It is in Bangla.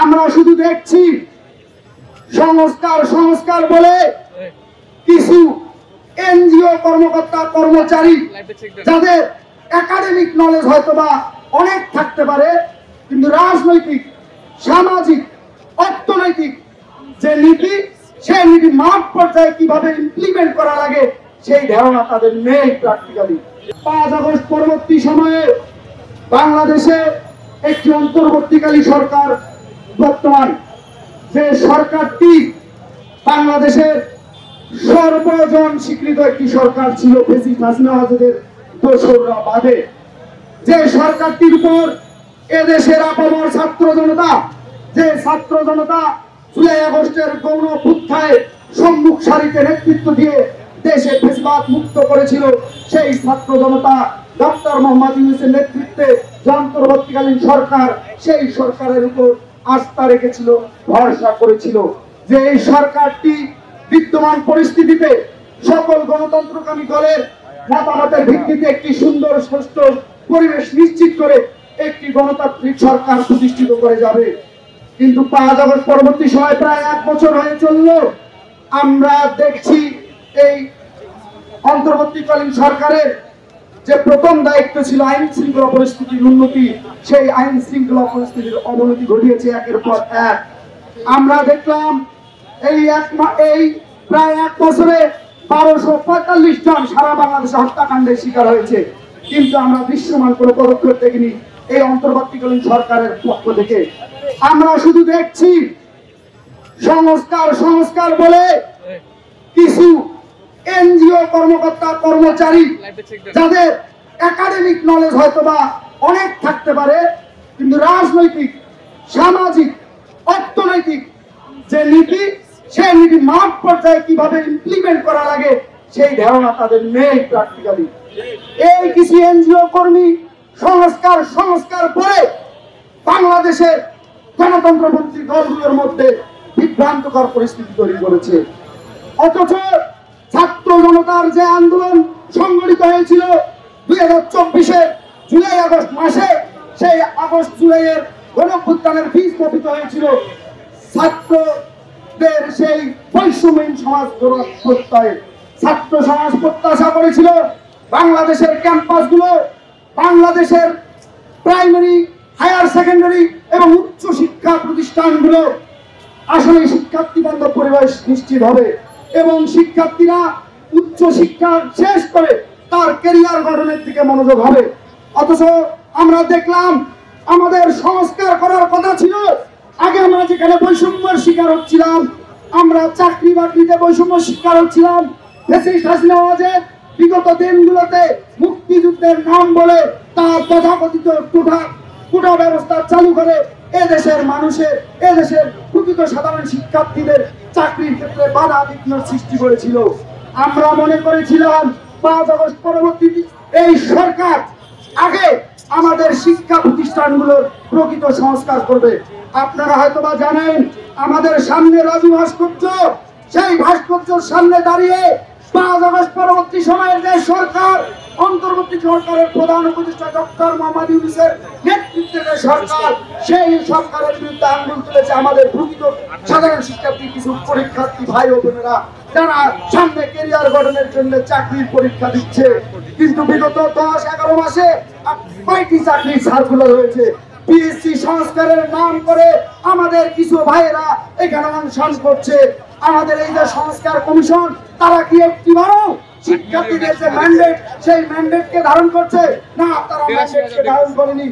আমরা শুধু দেখছি সংস্কার সংস্কার বলে কিছু এনজিও কর্মকর্তা কর্মচারী যাদের একাডেমিক নলেজ হয়তোবা অনেক থাকতে পারে, কিন্তু রাজনৈতিক, সামাজিক, অর্থনৈতিক যে নীতি, সেই নীতি মাঠ পর্যায়ে কিভাবে ইমপ্লিমেন্ট করা লাগে সেই ধারণা তাদের নেই। প্র্যাকটিক্যালি 5 আগস্ট পরবর্তী সময়ে বাংলাদেশে একটি অন্তর্বর্তীকালীন সরকার, বর্তমান যে সরকারটি বাংলাদেশের সর্বজন স্বীকৃত একটি সরকার ছিল, ফ্যাসিস্ট হাসিনা ওয়াজেদের দোসররা বাদে, যে সরকারটির উপর এদেশের আপামর ছাত্র জনতা, যে ছাত্র জনতা জুলাই আগস্টের গণ অভ্যুত্থানে সম্মুখ সারিতে নেতৃত্ব দিয়ে দেশে ফ্যাসিবাদ মুক্ত করেছিল, সেই ছাত্র জনতা ডক্টর মোহাম্মদ ইউনূসের নেতৃত্বে যে অন্তর্বর্তীকালীন সরকার, সেই সরকারের উপর আস্থা রেখেছিল, ভরসা করেছিল যে এই সরকারটি বিদ্যমান পরিস্থিতিতে সকল গণতন্ত্রকামী দলের মতামতের ভিত্তিতে একটি সুন্দর সুস্থ পরিবেশ নিশ্চিত করে একটি গণতান্ত্রিক সরকার প্রতিষ্ঠিত করে যাবে। কিন্তু 5 আগস্ট পরবর্তী সময় প্রায় 1 বছর হয়ে চলল, আমরা দেখছি এই অন্তর্বর্তীকালীন সরকারের যে প্রথম দায়িত্ব ছিল আইন শৃঙ্খলা পরিস্থিতির উন্নতি, সেই আইন শৃঙ্খলা পরিস্থিতির অবনতি ঘটিয়েছে একের পর এক। আমরা দেখলাম এই প্রায় 1 বছরে 1245 জন সারা বাংলাদেশে হত্যাকাণ্ডের শিকার হয়েছে, কিন্তু আমরা দৃশ্যমান কোনো পদক্ষেপ দেখিনি এই অন্তর্বর্তীকালীন সরকারের পক্ষ থেকে। আমরা শুধু দেখছি সংস্কার সংস্কার বলে কিছু এনজিও কর্মকর্তা কর্মচারী যাদের একাডেমিক নলেজ হয়তোবা অনেক থাকতে পারে, কিন্তু রাজনৈতিক, সামাজিক, অর্থনৈতিক যে নীতি, সেই নীতি মাঠ পর্যায়ে কিভাবে ইমপ্লিমেন্ট করা লাগে সেই ধারণা তাদের নেই। প্র্যাকটিক্যালি এই কিছু এনজিও কর্মী সংস্কার সংস্কার বলে বাংলাদেশের গণতন্ত্রপন্থী দলগুলোর মধ্যে বিভ্রান্তকর পরিস্থিতি তৈরি করেছে। অথচ ছাত্র জনতার যে আন্দোলন সংগঠিত হয়েছিল 2024-এর জুলাই আগস্ট মাসে, সেই আগস্ট জুলাইয়ের গণঅভ্যুত্থানের বীজ বপিত হয়েছিল ছাত্রদের সেই বৈষম্যহীন সমাজ গড়ার প্রত্যয়ে। ছাত্র সমাজ প্রত্যাশা করেছিল বাংলাদেশের ক্যাম্পাসগুলো, বাংলাদেশের প্রাইমারি, হায়ার সেকেন্ডারি এবং উচ্চ শিক্ষা প্রতিষ্ঠানগুলো আসলে শিক্ষার্থী বান্ধব পরিবেশ নিশ্চিত হবে এবং শিক্ষার্থীরা উচ্চ শিক্ষা শেষ করে তার ক্যারিয়ার গঠনের দিকে মনোযোগ হবে। অথচ আমরা দেখলাম আমাদের সংস্কার করার কথা ছিল, আগে আমরা যেখানে বৈষম্যের শিকার হচ্ছিলাম, আমরা চাকরি বাকরিতে বৈষম্য শিকার হচ্ছিলাম, ফ্যাসিস্ট হাসিনা ওয়াজেদ বিগত দিনগুলোতে মুক্তিযুদ্ধের নাম বলে তার তথাকথিত কোটা ব্যবস্থা চালু করে এদেশের মানুষের, এদেশের প্রকৃত সাধারণ শিক্ষার্থীদের চাকরির ক্ষেত্রে বাধা বিঘ্ন সৃষ্টি করেছিল। আমরা মনে করেছিলাম 5 আগস্ট পরবর্তী এই সরকার আগে আমাদের শিক্ষা প্রতিষ্ঠানগুলোর প্রকৃত সংস্কার করবে। আপনারা হয়তোবা জানেন আমাদের সামনে রাজু ভাস্কর্য, সেই ভাস্কর্যের সামনে দাঁড়িয়ে 5 আগস্ট পরবর্তী সময়ের যে সরকার, অন্তর্বর্তী সরকারের প্রধান উপদেষ্টা ডক্টর মোহাম্মদ ইউনূসের নেতৃত্বে যে সরকার, সেই সরকারের বিরুদ্ধে আন্দোলন তুলেছে আমাদের প্রকৃত সাধারণ শিক্ষার্থী কিছু পরীক্ষার্থী ভাই ও বোনেরা, যারা সামনে ক্যারিয়ার গঠনের জন্য চাকরির পরীক্ষা দিচ্ছে। কিন্তু বিগত 10-11 মাসে কয়টি চাকরির সার্কুলার হয়েছে। পিএসসি সংস্কারের নাম করে আমাদের কিছু ভাইয়েরা এখানে অনশন করছে। আমাদের এই যে সংস্কার কমিশন, তারা কি একটিবারও শিক্ষার্থীদের যে ম্যান্ডেট, সেই ম্যান্ডেটকে ধারণ করছে না? তারা ম্যান্ডেটকে ধারণ করেনি।